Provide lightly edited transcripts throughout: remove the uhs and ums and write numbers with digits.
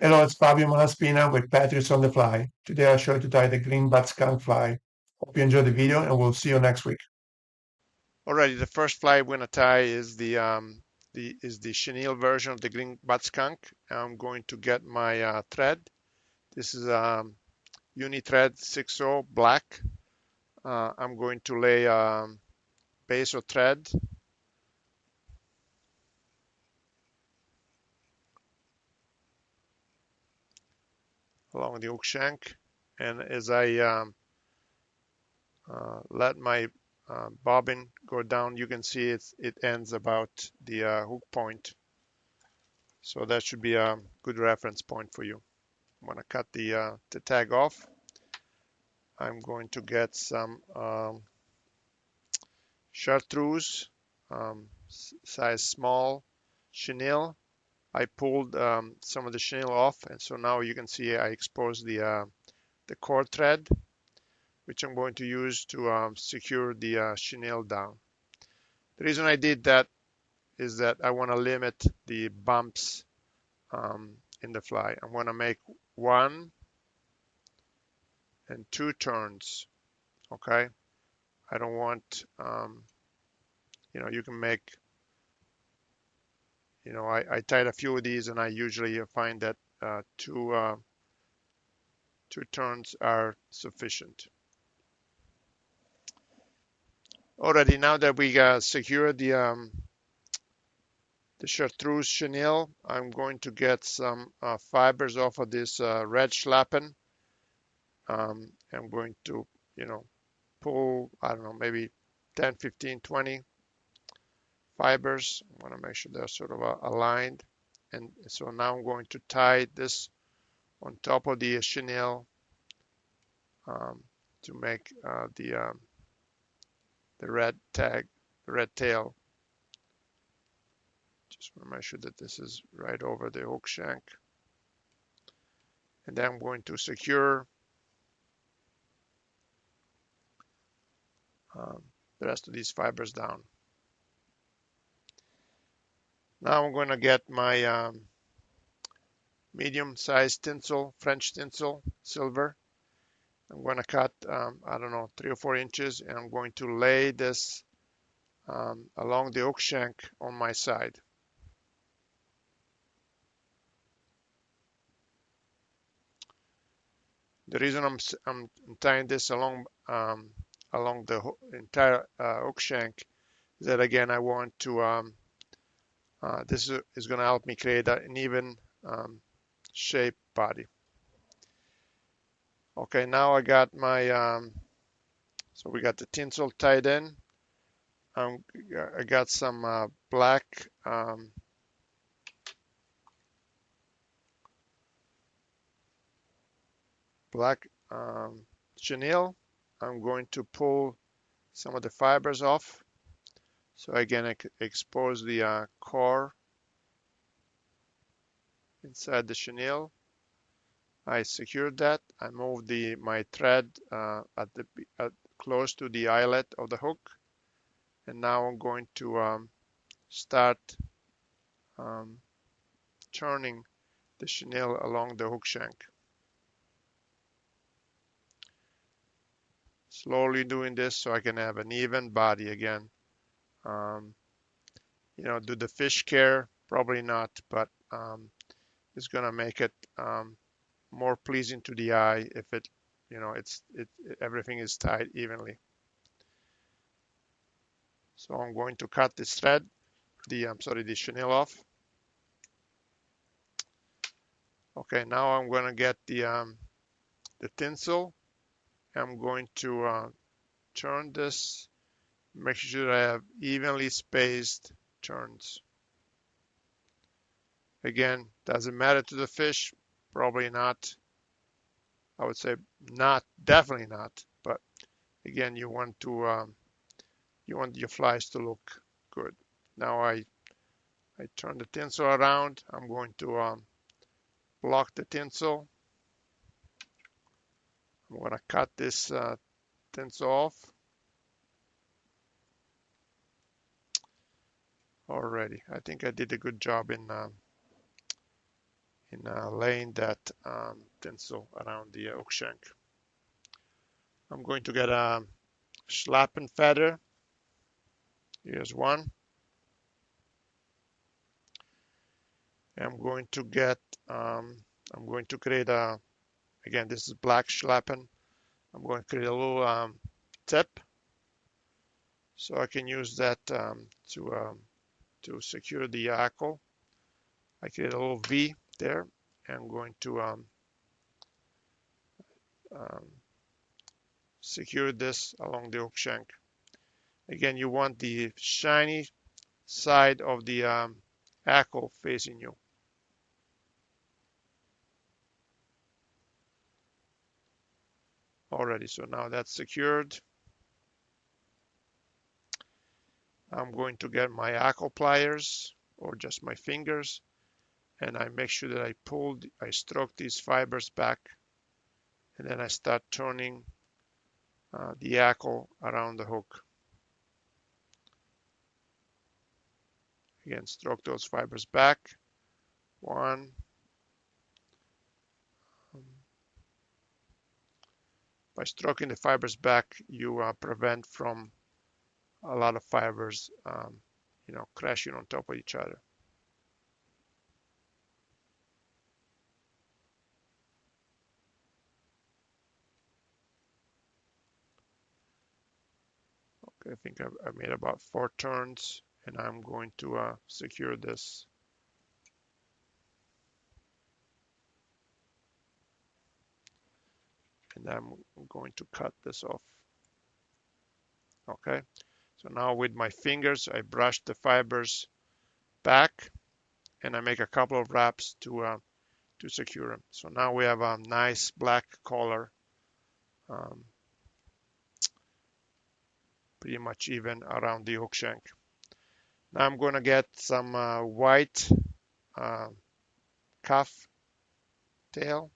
Hello, it's Fabio Malaspina with Patriots on the Fly. Today I'll show you to tie the green Butt Skunk fly. Hope you enjoy the video and we'll see you next week. Alrighty, the first fly I'm going to tie is the chenille version of the green butt skunk. I'm going to get my thread. This is uni thread 6/0 black. I'm going to lay base of thread along the hook shank, and as I let my bobbin go down, you can see it ends about the hook point. So that should be a good reference point for you. I'm going to cut the tag off. I'm going to get some Chartreuse, size small chenille. I pulled some of the chenille off, and so now you can see I exposed the cord thread, which I'm going to use to secure the chenille down. The reason I did that is that I want to limit the bumps in the fly. I'm going to make 1 and 2 turns. Okay, I don't want you can make I tied a few of these, and I usually find that two turns are sufficient. Already, now that we secured the Chartreuse chenille, I'm going to get some fibers off of this red Schlappen. I'm going to, pull, I don't know, maybe 10, 15, 20 fibers. I want to make sure they're sort of aligned. And so now I'm going to tie this on top of the chenille to make the red tag, the red tail. Just want to make sure that this is right over the hook shank. And then I'm going to secure the rest of these fibers down. Now I'm going to get my medium-sized tinsel, French tinsel, silver. I'm going to cut, I don't know, 3 or 4 inches, and I'm going to lay this along the hook shank on my side. The reason I'm tying this along the entire hook shank is that, again, I want to this is going to help me create an even shape body. Okay, now I got my so we got the tinsel tied in. I got some black chenille. I'm going to pull some of the fibers off. So again, I expose the core inside the chenille. I secured that. I moved my thread at close to the eyelet of the hook, and now I'm going to start turning the chenille along the hook shank. Slowly doing this so I can have an even body again. Do the fish care? Probably not, but it's gonna make it more pleasing to the eye if everything is tied evenly. So I'm going to cut this thread, the chenille off. Okay, now I'm going to get the tinsel. I'm going to turn this, make sure I have evenly spaced turns. Again, doesn't matter to the fish, probably not. I would say not, definitely not. But again, you want your flies to look good. Now I turn the tinsel around. I'm going to block the tinsel. I'm going to cut this tinsel off. Already, I think I did a good job in in laying that tinsel around the hook shank. I'm going to get a Schlappen feather. Here's one. I'm going to get, I'm going to create a, again, this is black Schlappen. I'm going to create a little tip, so I can use that to secure the hackle. I create a little V there. I'm going to secure this along the hook shank. Again, you want the shiny side of the hackle facing you. Already, so now that's secured. I'm going to get my hackle pliers or just my fingers, and I make sure that I stroke these fibers back, and then I start turning the hackle around the hook. Again, stroke those fibers back. One. By stroking the fibers back, you prevent from a lot of fibers, crashing on top of each other. Okay, I think I've made about 4 turns, and I'm going to secure this. And I'm going to cut this off. Okay, so now with my fingers, I brush the fibers back, and I make a couple of wraps to secure them. So now we have a nice black color, pretty much even around the hook shank. Now I'm going to get some white cuff tail.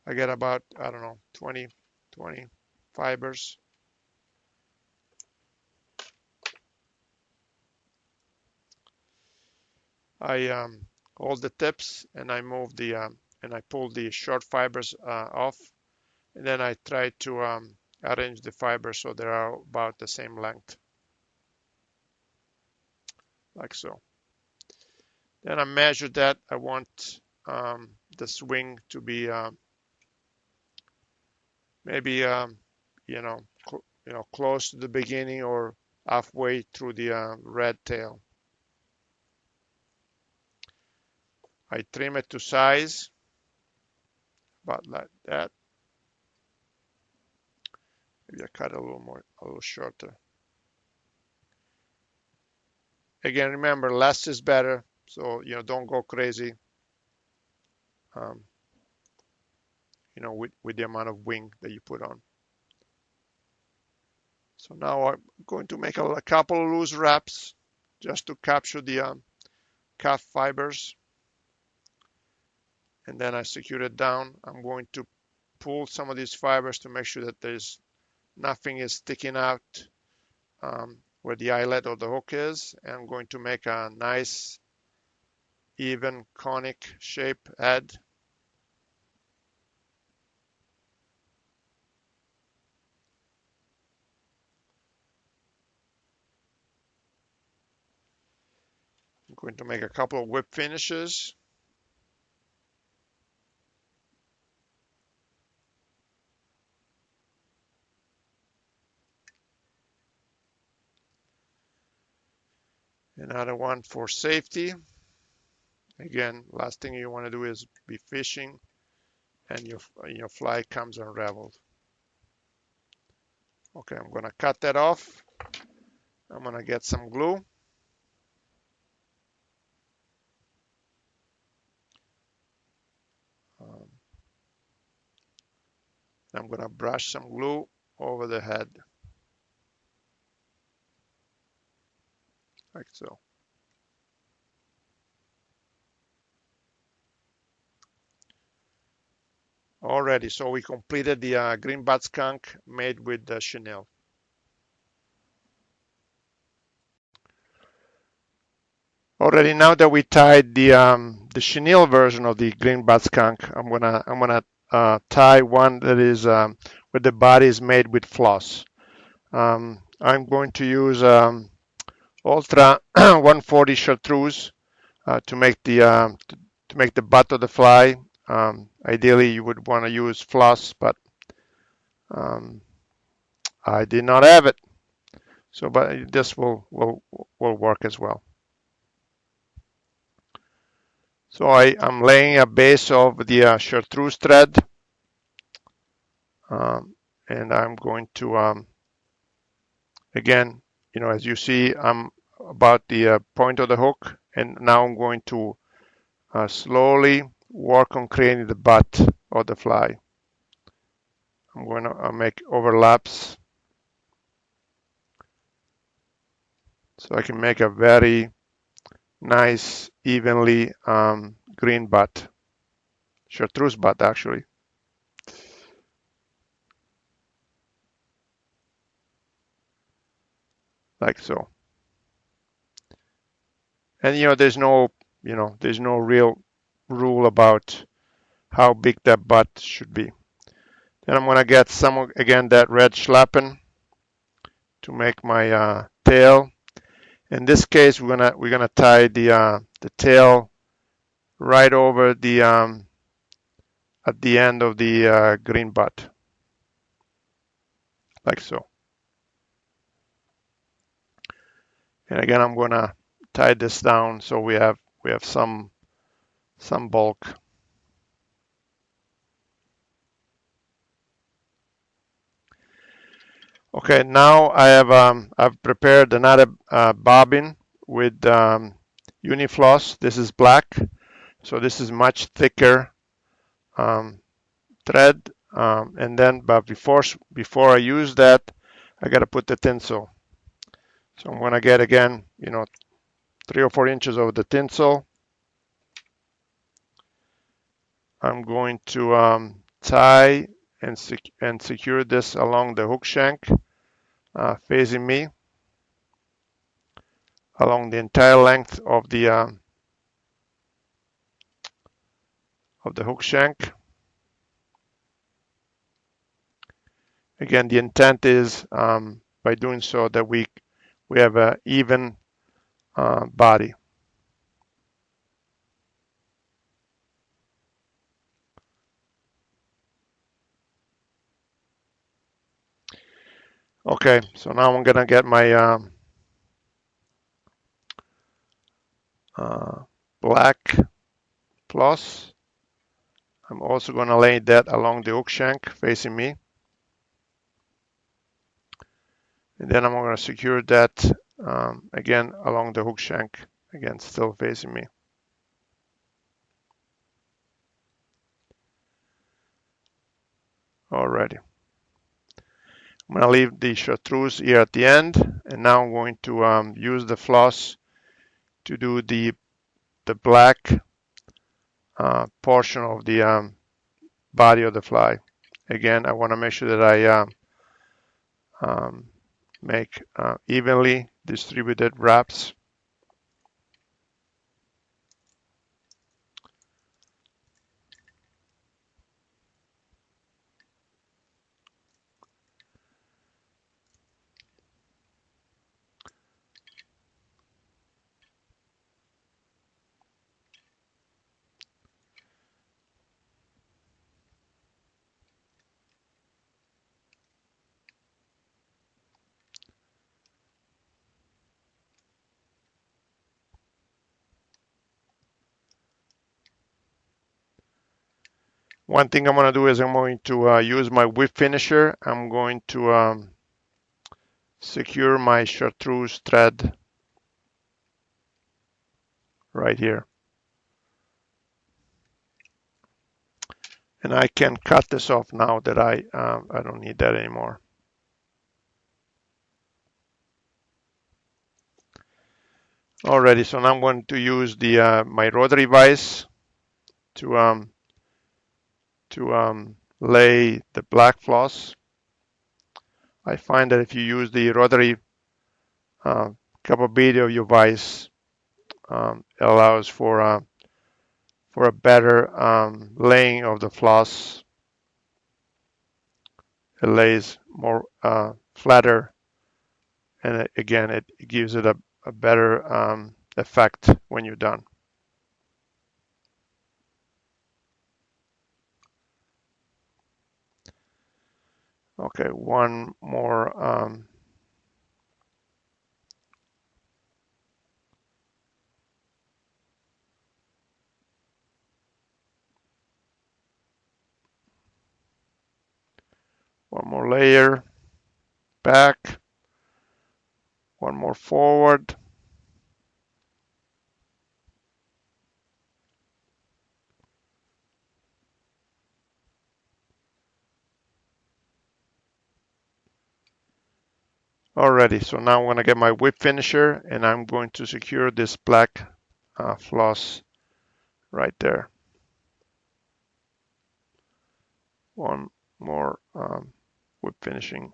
I get about, I don't know, 20 fibers. I hold the tips, and I move the and I pull the short fibers off, and then I try to arrange the fibers so they are about the same length, like so. Then I measure that. I want the swing to be maybe close to the beginning or halfway through the red tail. I trim it to size, about like that. Maybe I cut a little shorter. Again, remember, less is better, so don't go crazy. With the amount of wing that you put on. So now I'm going to make a couple of loose wraps just to capture the calf fibers, and then I secure it down. I'm going to pull some of these fibers to make sure that there's nothing is sticking out where the eyelet or the hook is, and I'm going to make a nice even conic shape head. I'm going to make a couple of whip finishes. Another one for safety. Again, last thing you want to do is be fishing and your fly comes unraveled. Okay, I'm going to cut that off. I'm going to get some glue. I'm going to brush some glue over the head, like so. Already, so we completed the green butt skunk made with the chenille. Already now that we tied the chenille version of the green butt skunk, I'm gonna tie one that is where the body is made with floss. I'm going to use Ultra 140 Chartreuse to make the butt of the fly. Ideally, you would want to use floss, but um, I did not have it. So, but this will work as well. So I'm laying a base of the Chartreuse thread, um, and I'm going to again, as you see, I'm about the point of the hook, and now I'm going to slowly work on creating the butt of the fly. I'm going to make overlaps so I can make a very nice, evenly green butt, Chartreuse butt actually, like so. And there's no real rule about how big that butt should be. Then I'm gonna get some again that red Schlappen to make my tail. In this case, we're gonna tie the tail right over the at the end of the green butt, like so. And again, I'm gonna tie this down so we have some bulk. Okay, now I've prepared another bobbin with Unifloss. This is black, so this is much thicker thread. And then, but before I use that, I gotta put the tinsel. So I'm gonna get again, 3 or 4 inches of the tinsel. I'm going to tie and secure this along the hook shank, facing me, along the entire length of the hook shank. Again, the intent is by doing so that we have an even body. Okay, so now I'm gonna get my black floss. I'm also gonna lay that along the hook shank facing me. And then I'm gonna secure that again along the hook shank, again still facing me. Alrighty. I'm gonna leave the chartreuse here at the end, and now I'm going to use the floss to do the black portion of the body of the fly. Again, I want to make sure that I make evenly distributed wraps. One thing I'm going to do is I'm going to use my whip finisher. I'm going to secure my chartreuse thread right here. And I can cut this off now that I don't need that anymore. Alrighty, so now I'm going to use the my rotary vise to lay the black floss. I find that if you use the rotary capability of your vise, It allows for a better laying of the floss. It lays more flatter, and again, it gives it a better effect when you're done. Okay, one more. One more layer back, one more forward. Alrighty, so now I'm going to get my whip finisher and I'm going to secure this black floss right there. One more whip finishing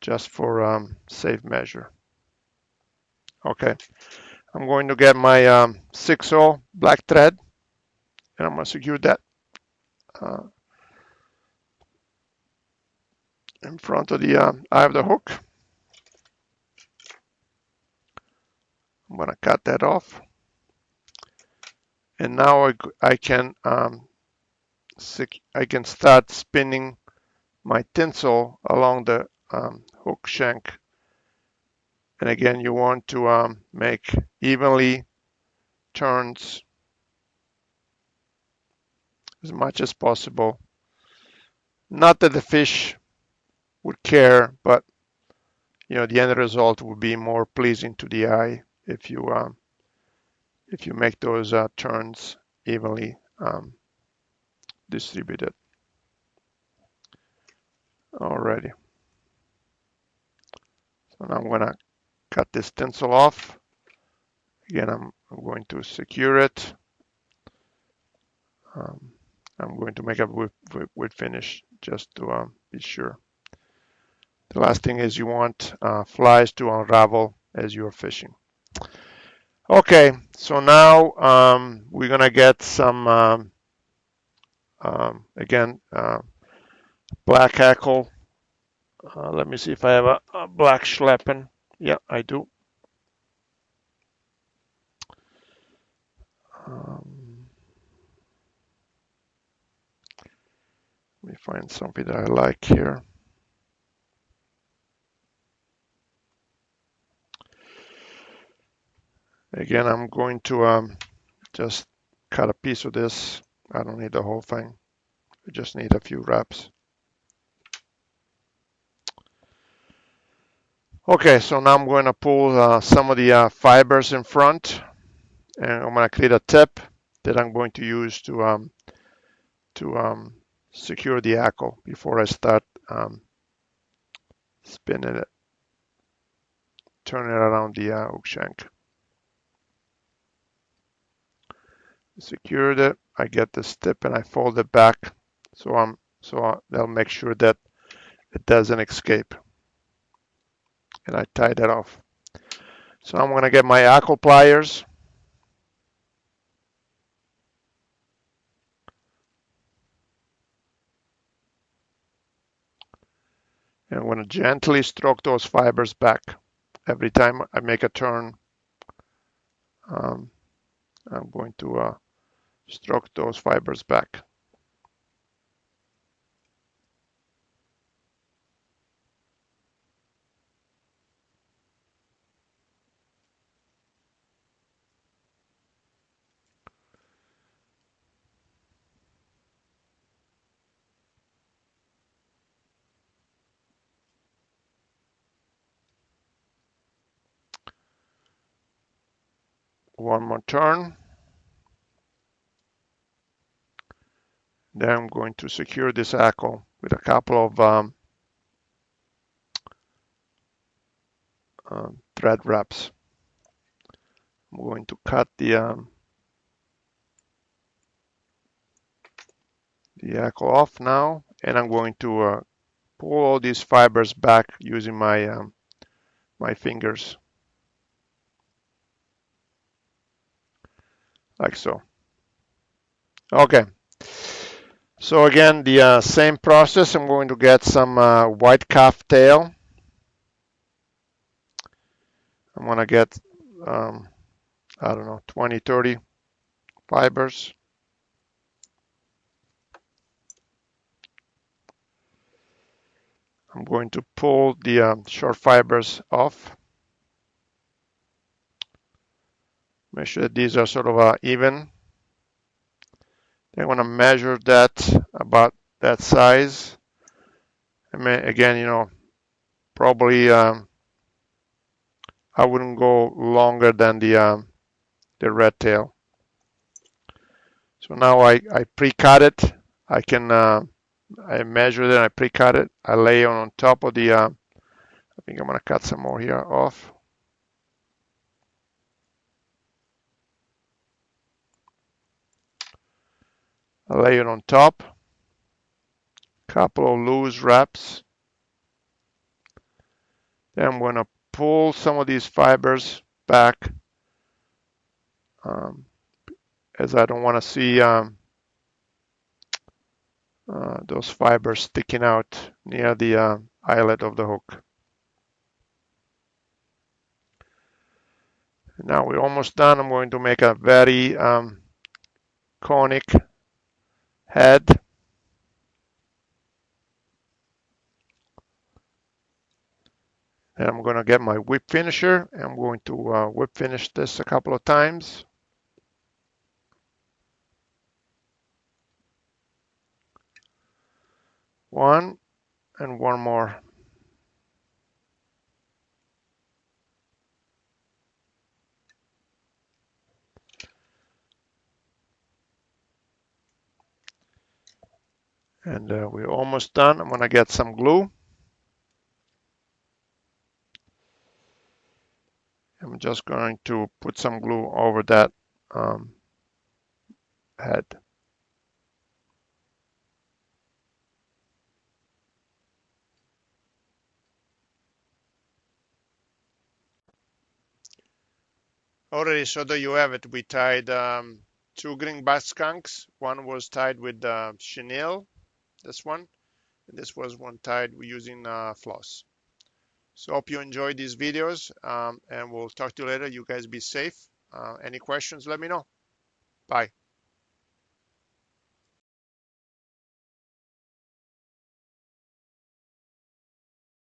just for safe measure. Okay, I'm going to get my 6/0 black thread and I'm going to secure that in front of the eye of the hook. I'm going to cut that off. And now I can start spinning my tinsel along the hook shank. And again, you want to make evenly turns as much as possible. Not that the fish would care, but the end result would be more pleasing to the eye if you make those turns evenly distributed. Alrighty. So now I'm gonna cut this tinsel off. Again, I'm going to secure it. I'm going to make a whip finish just to be sure. The last thing is you want flies to unravel as you're fishing. Okay, so now we're gonna get some again black hackle. Let me see if I have a black Schlappen. Yeah, I do. Let me find something that I like here. Again, I'm going to just cut a piece of this. I don't need the whole thing. I just need a few wraps. Okay, so now I'm going to pull some of the fibers in front, and I'm going to create a tip that I'm going to use to secure the hackle before I start spinning it, turning it around the hook shank. Secured it. I get this tip and I fold it back, so that'll make sure that it doesn't escape. And I tie that off. So I'm going to get my hackle pliers. And I'm going to gently stroke those fibers back. Every time I make a turn, I'm going to stroke those fibers back. One more turn. Then I'm going to secure this hackle with a couple of thread wraps. I'm going to cut the hackle off now, and I'm going to pull all these fibers back using my my fingers. like so. Okay. So again, the same process. I'm going to get some white calf tail. I'm going to get, I don't know, 20, 30 fibers. I'm going to pull the short fibers off. Make sure that these are sort of even. Then I'm going to measure that about that size. I mean, again, probably I wouldn't go longer than the red tail. So now I pre-cut it. I can I measure it. I pre-cut it. I lay it on top of the. I think I'm gonna cut some more here off. I lay it on top. Couple of loose wraps. Then I'm gonna pull some of these fibers back, as I don't want to see those fibers sticking out near the eyelet of the hook. Now we're almost done. I'm going to make a very conic head. And I'm going to get my whip finisher. I'm going to whip finish this a couple of times. One and one more. And we're almost done. I'm going to get some glue. I'm just going to put some glue over that head. Already, so there you have it. We tied two green butt skunks. One was tied with chenille, this one, and this was one tied using floss. So hope you enjoyed these videos, and we'll talk to you later. You guys be safe. Any questions, let me know. Bye.